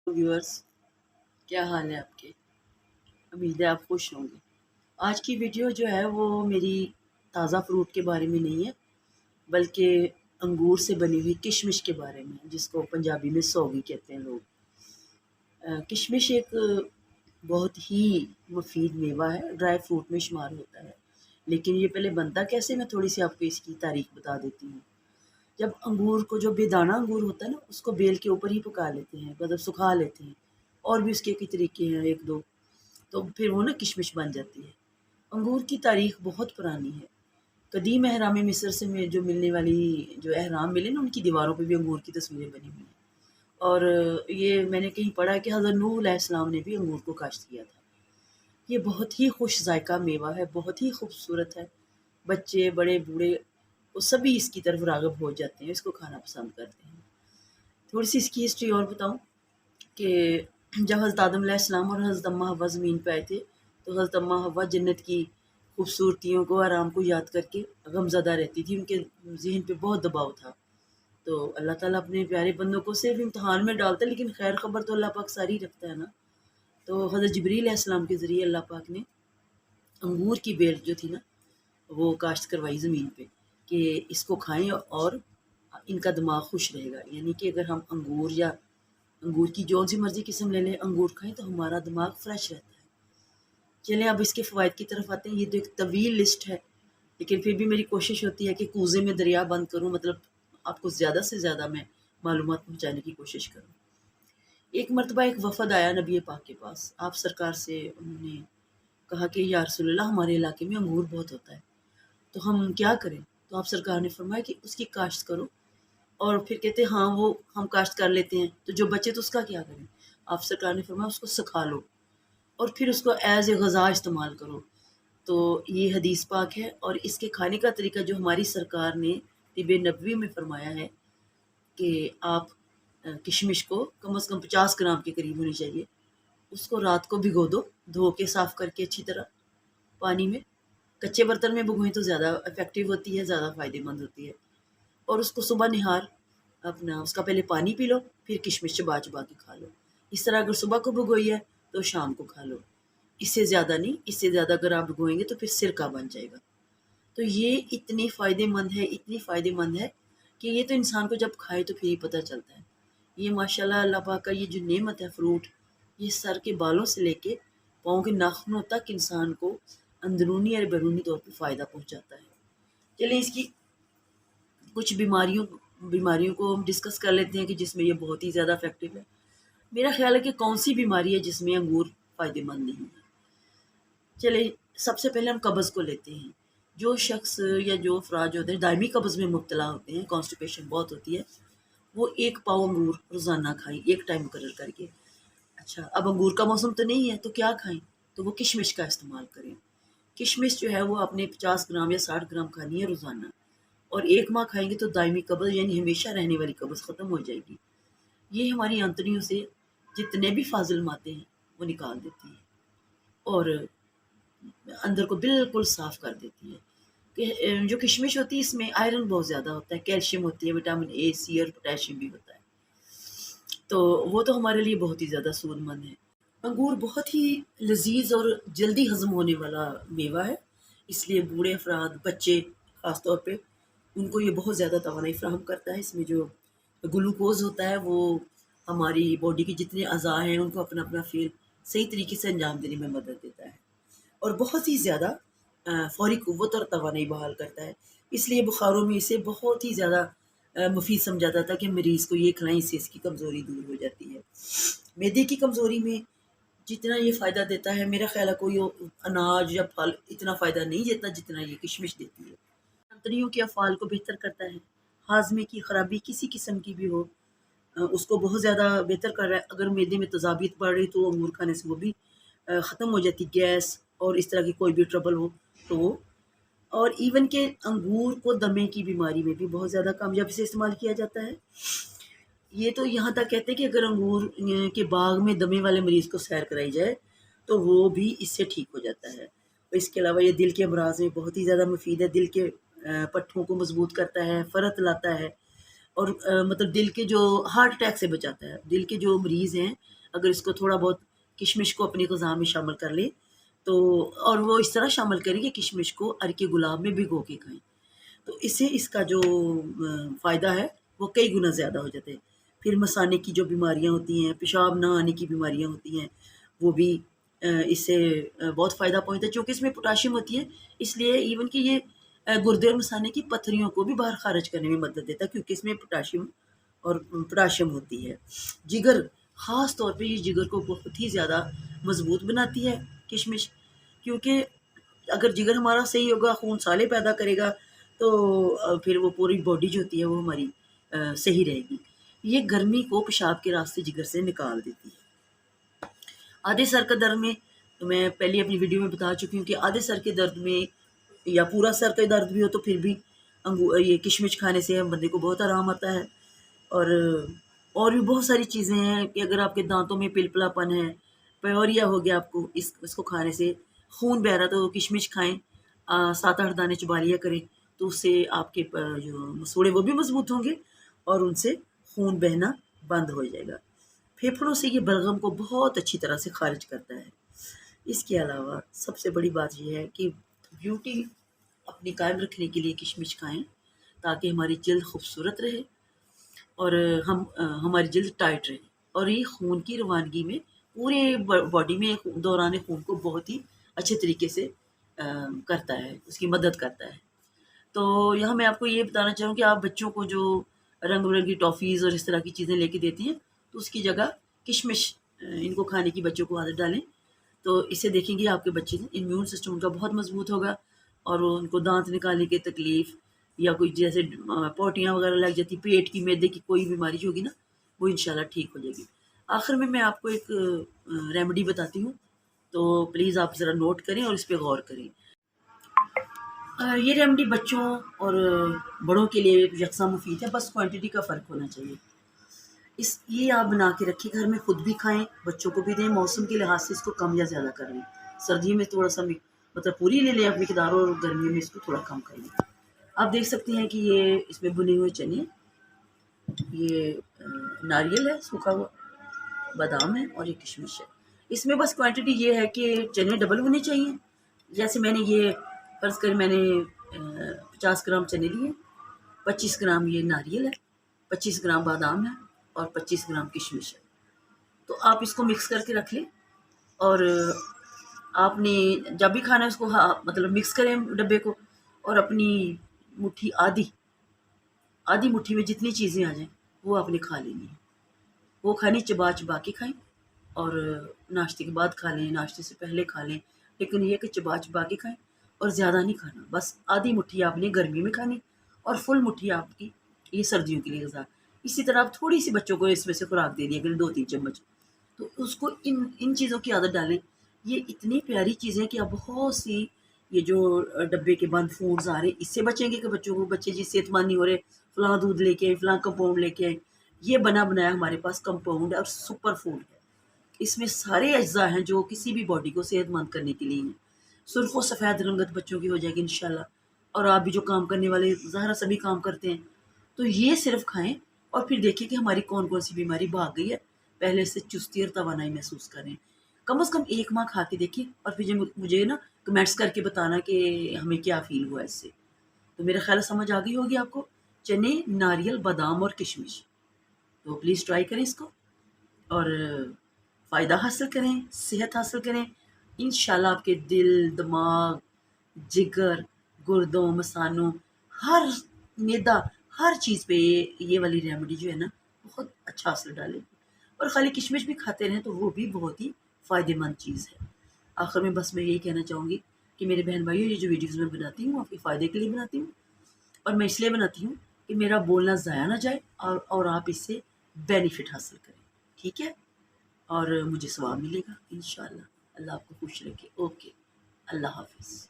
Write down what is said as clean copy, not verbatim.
Viewers, क्या हाल है आपके। उम्मीद है आप खुश होंगे। आज की वीडियो जो है वो मेरी ताज़ा फ्रूट के बारे में नहीं है, बल्कि अंगूर से बनी हुई किशमिश के बारे में, जिसको पंजाबी में सौगी कहते हैं लोग। किशमिश एक बहुत ही मुफीद मेवा है, ड्राई फ्रूट में शुमार होता है। लेकिन ये पहले बनता कैसे, मैं थोड़ी सी आपको इसकी तारीख बता देती हूँ। जब अंगूर को, जो बेदाना अंगूर होता है ना, उसको बेल के ऊपर ही पका लेते हैं, मतलब सुखा लेते हैं। और भी उसके कई तरीके हैं, एक दो, तो फिर वो ना किशमिश बन जाती है। अंगूर की तारीख बहुत पुरानी है। कदीम अहराम मिस्र से में जो मिलने वाली, जो अहराम मिले ना, उनकी दीवारों पे भी अंगूर की तस्वीरें बनी हुई हैं। और ये मैंने कहीं पढ़ा है कि हज़रत नूह अलैहिस्सलाम ने भी अंगूर को काश्त किया था। ये बहुत ही खुश जायका मेवा है, बहुत ही खूबसूरत है। बच्चे, बड़े, बूढ़े, वो सभी इसकी तरफ राग़िब हो जाते हैं, इसको खाना पसंद करते हैं। थोड़ी सी इसकी हिस्ट्री और बताऊँ कि जब हज़रत आदम अलैहिस्सलाम और हज़रत अम्मा हव्वा ज़मीन पे आए थे, तो हज़रत अम्मा हव्वा जन्नत की खूबसूरतियों को, आराम को याद करके गमज़दा रहती थी। उनके ज़हन पे बहुत दबाव था। तो अल्लाह ताला अपने प्यारे बंदों को सिर्फ़ इम्तिहान में डालता है, लेकिन खैर ख़बर तो अल्लाह पाक सारी रखता है ना। तो हज़रत जिब्रील अलैहिस्सलाम के ज़रिए अल्लाह पाक ने अंगूर की बेल जो थी ना, वो काश्त करवाई ज़मीन पे कि इसको खाएँ और इनका दिमाग खुश रहेगा। यानी कि अगर हम अंगूर की जौन सी मर्ज़ी किस्म ले लें, अंगूर खाएँ तो हमारा दिमाग फ्रेश रहता है। चलें अब इसके फ़वाइद की तरफ आते हैं। ये तो एक तवील लिस्ट है, लेकिन फिर भी मेरी कोशिश होती है कि कूज़े में दरिया बंद करूँ, मतलब आपको ज़्यादा से ज़्यादा मैं मालूमात पहुँचाने की कोशिश करूँ। एक मर्तबा एक वफ़द आया नबी पाक के पास। आप सरकार से उन्होंने कहा कि या रसूलल्लाह, हमारे इलाके में अंगूर बहुत होता है, तो हम क्या करें? तो आप सरकार ने फरमाया कि उसकी काश्त करो। और फिर कहते हाँ, वो हम काश्त कर लेते हैं, तो जो बचे तो उसका क्या करें? आप सरकार ने फरमाया उसको सुखा लो और फिर उसको एज़ ए ग़ज़ा इस्तेमाल करो। तो ये हदीस पाक है, और इसके खाने का तरीका जो हमारी सरकार ने तिब नबवी में फरमाया है कि आप किशमिश को कम से कम 50 ग्राम के करीब होनी चाहिए। उसको रात को भिगो दो, धो के साफ़ करके अच्छी तरह पानी में। कच्चे बर्तन में भिगोएँ तो ज़्यादा इफ़ेक्टिव होती है, ज़्यादा फ़ायदेमंद होती है। और उसको सुबह निहार अपना उसका पहले पानी पी लो, फिर किशमिश चबा-चबा के खा लो। इस तरह अगर सुबह को भिगोई है, तो शाम को खा लो। इससे ज़्यादा नहीं, इससे ज़्यादा अगर आप भिगोएँगे तो फिर सिरका बन जाएगा। तो ये इतनी फ़ायदेमंद है, इतनी फ़ायदेमंद है कि ये तो इंसान को जब खाए तो फिर ही पता चलता है। ये माशाल्लाह अल्लाह पाक का ये जो नेमत है फ्रूट, ये सर के बालों से लेके पाँव के नाखूनों तक इंसान को अंदरूनी और बैरूनी तौर पे फ़ायदा पहुँचाता है। चलिए इसकी कुछ बीमारियों को हम डिस्कस कर लेते हैं कि जिसमें ये बहुत ही ज़्यादा इफ़ेक्टिव है। मेरा ख़्याल है कि कौन-सी बीमारी है जिसमें अंगूर फ़ायदेमंद नहीं है। चलिए सबसे पहले हम कब्ज़ को लेते हैं। जो शख़्स या जो अफ़राद जो होते हैं दायमी कब्ज़ में मुब्तला होते हैं, कॉन्स्टिपेशन बहुत होती है, वो 1 पाव अंगूर रोज़ाना खाएँ, एक टाइम मुकर्रर करके। अच्छा, अब अंगूर का मौसम तो नहीं है, तो क्या खाएँ? तो वो किशमिश का इस्तेमाल करें। किशमिश जो है वो आपने 50 ग्राम या 60 ग्राम खानी है रोज़ाना, और 1 माह खाएँगे तो दायमी कब्ज़ यानी हमेशा रहने वाली कब्ज़ ख़त्म हो जाएगी। ये हमारी आंतड़ियों से जितने भी फाज़िल मादे हैं, वो निकाल देती है और अंदर को बिल्कुल साफ़ कर देती है। कि जो किशमिश होती है इसमें आयरन बहुत ज़्यादा होता है, कैल्शियम होती है, विटामिन ए, सी और पोटेशियम भी होता है। तो वो तो हमारे लिए बहुत ही ज़्यादा सूदमंद है। अंगूर बहुत ही लज़ीज़ और जल्दी हज़म होने वाला मेवा है, इसलिए बूढ़े अफ़राद, बच्चे ख़ास तौर पे, उनको ये बहुत ज़्यादा तवानाई फ़राहम करता है। इसमें जो ग्लूकोज़ होता है वो हमारी बॉडी के जितने अज़ा हैं उनको अपना-अपना फ़ेल सही तरीके से अंजाम देने में मदद देता है, और बहुत ही ज़्यादा फ़ौरी क़ुव्वत और तवानाई बहाल करता है। इसलिए बुखारों में इसे बहुत ही ज़्यादा मुफ़ीद समझा जाता है कि मरीज़ को ये खिलाएँ, इससे इसकी कमज़ोरी दूर हो जाती है। मैदे की कमज़ोरी में जितना ये फ़ायदा देता है, मेरा ख़्याल है कोई अनाज या फल इतना फ़ायदा नहीं देता जितना ये किशमिश देती है। आंतड़ियों के अफ़आल को बेहतर करता है। हाज़मे की ख़राबी किसी किस्म की भी हो, उसको बहुत ज़्यादा बेहतर कर रहा है। अगर मैदे में तेज़ाबियत बढ़ रही तो अंगूर खाने से वो भी ख़त्म हो जाती, गैस और इस तरह की कोई भी ट्रबल हो तो वो। और इवन के अंगूर को दमे की बीमारी में भी बहुत ज़्यादा कामयाबी से इस्तेमाल किया जाता है। ये तो यहाँ तक कहते हैं कि अगर अंगूर के बाग में दमे वाले मरीज़ को सैर कराई जाए, तो वो भी इससे ठीक हो जाता है। और इसके अलावा ये दिल के अमराज़ में बहुत ही ज़्यादा मुफ़ीद है। दिल के पट्ठों को मज़बूत करता है, फ़रत लाता है, और मतलब दिल के जो हार्ट अटैक से बचाता है। दिल के जो मरीज़ हैं, اگر اس کو تھوڑا بہت کشمش کو اپنی غذا میں شامل کر لیں تو، اور وہ اس طرح شامل کریں کہ کشمش کو عرق گلاب میں بھگو کے کھائیں، تو اس سے اس کا جو فائدہ ہے وہ کئی گنا زیادہ ہو جاتے ہیں۔ پھر مثانے کی جو بیماریاں ہوتی ہیں، پیشاب نہ آنے کی بیماریاں ہوتی ہیں، وہ بھی اس سے بہت فائدہ پہنچتا ہے، چونکہ اس میں پوٹاشیم ہوتی ہے، اس لیے ایون کہ یہ گردے اور مثانے کی پتھریوں کو بھی باہر خارج کرنے میں مدد دیتا ہے، کیونکہ اس میں پوٹاشیم ہوتی ہے۔ جگر، خاص طور پہ یہ جگر کو بہت ہی زیادہ مضبوط بناتی ہے کشمش، کیونکہ اگر جگر ہمارا صحیح ہوگا، خون سالے پیدا کرے گا، تو پھر وہ پوری باڈی جو ہوتی ہے وہ ہماری صحیح رہے گی۔ یہ گرمی کو پیشاب کے راستے جگر سے نکال دیتی ہے۔ آدھے سر کا درد میں، تو میں پہلے اپنی ویڈیو میں بتا چکی ہوں کہ آدھے سر کے درد میں یا پورا سر کا درد بھی ہو تو پھر بھی یہ کشمش کھانے سے بندے کو بہت آرام آتا ہے۔ اور بھی بہت ساری چیزیں ہیں کہ اگر آپ کے دانتوں میں پلپلا پن ہے، پیوریا ہو گیا آپ کو، اس کو کھانے سے خون بہ رہا تو کشمش کھائیں، 7-8 دانے چبا لیا کریں، تو اس سے آپ کے جو مسوڑے وہ بھی مضبوط ہوں گے اور ان سے خون بہنا بند ہو جائے گا۔ پھیپھڑوں سے یہ بلغم کو بہت اچھی طرح سے خارج کرتا ہے۔ اس کے علاوہ سب سے بڑی بات یہ ہے کہ بیوٹی اپنی قائم رکھنے کے لیے کشمش کھائیں، تاکہ ہماری جلد خوبصورت رہے اور ہماری جلد ٹائٹ رہے، اور یہ خون کی روانگی میں پورے باڈی میں دوران خون کو بہت ہی اچھے طریقے سے کرتا ہے، اس کی مدد کرتا ہے۔ تو یہاں میں آپ کو یہ بتانا چاہوں کہ آپ بچوں کو جو رنگ برنگی ٹافیز اور اس طرح کی چیزیں لے کے دیتی ہیں، تو اس کی جگہ کشمش ان کو کھانے کی بچوں کو عادت ڈالیں، تو اس سے دیکھیں گے آپ کے بچے امیون سسٹم ان کا بہت مضبوط ہوگا، اور ان کو دانت نکالنے کی تکلیف یا کوئی جیسے پوٹیاں وغیرہ لگ جاتی، پیٹ کی، معدے کی کوئی بیماری جو ہوگی نا، وہ انشاءاللہ ٹھیک ہو جائے گی۔ آخر میں آپ کو ایک ریمیڈی بتاتی ہوں، تو پلیز آپ ذرا نوٹ کریں اور اس پہ غور کریں۔ یہ ریمیڈی بچوں اور بڑوں کے لیے یکساں مفید ہے، بس کوانٹٹی کا فرق ہونا چاہیے۔ یہ آپ بنا کے رکھیں گھر میں، خود بھی کھائیں، بچوں کو بھی دیں، موسم کے لحاظ سے اس کو کم یا زیادہ کر لیں، سردیوں میں تھوڑا سا مطلب پوری لے لیں آپ مقدار، اور گرمیوں میں اس کو تھوڑا کم کر لیں۔ آپ دیکھ سکتے ہیں کہ یہ اس میں بنے ہوئے چنے، یہ ناریل ہے سوکھا ہوا، بادام ہے، اور یہ کشمش ہے۔ اس میں بس کوانٹٹی یہ ہے کہ چنے ڈبل ہونے چاہیے، جیسے میں نے یہ فرض کر میں نے 50 گرام چنے لیے، 25 گرام یہ ناریل ہے، 25 گرام بادام ہے، اور 25 گرام کشمش ہے۔ تو آپ اس کو مکس کر کے رکھ لیں، اور آپ نے جب بھی کھانا ہے اس کو مطلب مکس کریں ڈبے کو، اور اپنی مٹھی آدھی مٹھی میں جتنی چیزیں آ جائیں وہ آپ نے کھا لینی ہے، وہ کھانی چبا چبا کے کھائیں، اور ناشتے کے بعد کھا لیں، ناشتے سے پہلے کھا لیں، لیکن یہ کہ چبا چبا کے کھائیں اور زیادہ نہیں کھانا، بس آدھی مٹھی آپ نے گرمی میں کھانی اور فل مٹھی آپ کی یہ سردیوں کے لیے غذا۔ اسی طرح آپ تھوڑی سی بچوں کو اس میں سے خوراک دے دیا کریں، 2-3 چمچ، تو اس کو ان چیزوں کی عادت ڈالیں۔ یہ اتنی پیاری چیزیں کہ آپ بہت سی یہ جو ڈبے کے بند فوڈز آ رہے ہیں اس سے بچیں گے کہ بچے جی صحت مند نہیں ہو رہے، فلاں دودھ لے کے آئیں، فلاں کمپاؤنڈ لے کے آئیں۔ یہ بنا بنایا ہمارے پاس کمپاؤنڈ ہے اور سپر فوڈ ہے، اس میں سارے اجزاء ہیں جو کسی بھی باڈی کو صحت مند کرنے کے لیے ہیں۔ سرخ و سفید رنگت بچوں کی ہو جائے گی انشاءاللہ، اور آپ بھی جو کام کرنے والے ظاہر سبھی کام کرتے ہیں، تو یہ صرف کھائیں اور پھر دیکھیں کہ ہماری کون کون سی بیماری بھاگ گئی ہے، پہلے سے چستی اور توانائی محسوس کریں۔ کم از کم 1 ماہ کھا کے دیکھیں، اور پھر مجھے نا کمنٹس کر کے بتانا کہ ہمیں کیا فیل ہوا اس سے۔ تو میرا خیال سمجھ آ گئی ہوگی آپ کو، چنے، ناریل، بادام اور کشمش، تو پلیز ٹرائی کریں اس کو، اور فائدہ حاصل کریں، صحت حاصل کریں۔ انشاءاللہ آپ کے دل، دماغ، جگر، گردوں، مثانوں، ہر معدہ، ہر چیز پہ یہ والی ریمیڈی جو ہے نا بہت اچھا اثر ڈالے گی، اور خالی کشمش بھی کھاتے رہیں تو وہ بھی بہت ہی فائدہ مند چیز ہے۔ آخر میں بس میں یہی کہنا چاہوں گی کہ میرے بہن بھائیوں، یہ جو ویڈیوز میں بناتی ہوں آپ کے فائدے کے لیے بناتی ہوں، اور میں اس لیے بناتی ہوں کہ میرا بولنا ضائع نہ جائے، اور آپ اس سے بینیفٹ حاصل کریں، ٹھیک ہے، اور مجھے ثواب ملے گا انشاءاللہ۔ اللہ آپ کو خوش رکھے۔ اوکے، اللہ حافظ۔